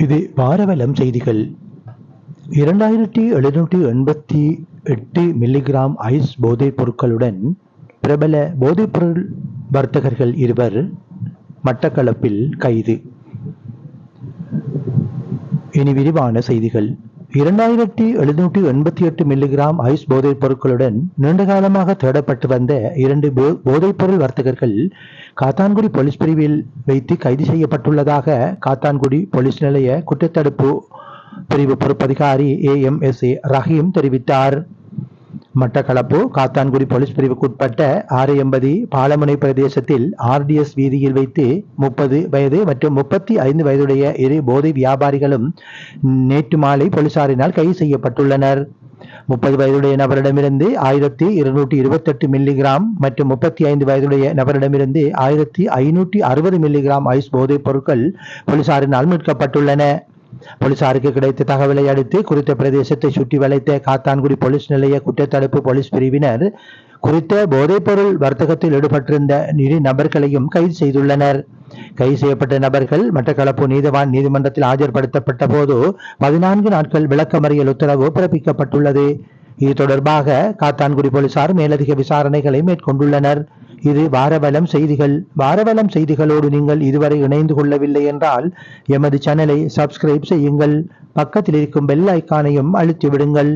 இது வாரவலம் செய்திகள். 2788 milligram ice போதைப் பொருட்களுடன் பிரபல போதைப்பொருள் வர்த்தகர்கள் இருவர் மட்டக்களப்பில் கைது. இனி விரிவான செய்திகள். 2788 மில்லிகிராம் ஐஸ் போதைப் பொருட்களுடன் நீண்டகாலமாக தேடப்பட்டு வந்த 2 போதைப்பொருள் வர்த்தகர்கள் காத்தான்குடி போலீஸ் பிரிவில் வைத்து கைது செய்யப்பட்டுள்ளதாக காத்தான்குடி போலீஸ் நிலைய குற்றத்தடுப்பு பிரிவு பொறுப்பதிகாரி AMSA ரஹீம் தெரிவித்தார். மட்டக்களப்பு காத்தான்குடி போலீஸ் பிரிவுக்குட்பட்ட ஆரையம்பதி பாலமுனை பிரதேசத்தில் RDS வீதியில் வைத்து 30 வயது மற்றும் 35 வயதுடைய 2 போதை வியாபாரிகளும் நேற்று மாலை போலீசாரினால் கைது செய்யப்பட்டுள்ளனர். 30 வயதுடைய நபரிடமிருந்து 1228 மில்லிகிராம் மற்றும் 35 வயதுடைய நபரிடமிருந்து 1560 மில்லிகிராம் ஐஸ் போதைப் பொருட்கள் போலீசாரினால் மீட்கப்பட்டுள்ளன. போலீசாருக்கு கிடைத்த தகவலை அடுத்து குறித்த பிரதேசத்தை சுற்றி வளைத்த காத்தான்குடி போலீஸ் நிலைய குற்றத்தடுப்பு போலீஸ் பிரிவினர் குறித்த போதைப்பொருள் வர்த்தகத்தில் ஈடுபட்டிருந்த 2 நபர்களையும் கைது செய்துள்ளனர். கைது செய்யப்பட்ட நபர்கள் மட்டக்களப்பு நீதவான் நீதிமன்றத்தில் ஆஜர்படுத்தப்பட்ட போது 14 நாட்கள் விளக்கமறியல் உத்தரவு பிறப்பிக்கப்பட்டுள்ளது. இது தொடர்பாக காத்தான்குடி போலீசார் மேலதிக விசாரணைகளை மேற்கொண்டுள்ளனர். இது வாரவலம் செய்திகள். வாரவலம் செய்திகளோடு நீங்கள் இதுவரை இணைந்து கொள்ளவில்லை என்றால் எமது சேனலை சப்ஸ்கிரைப் செய்யுங்கள். பக்கத்தில் இருக்கும் பெல் ஐக்கானையும் அழுத்தி விடுங்கள்.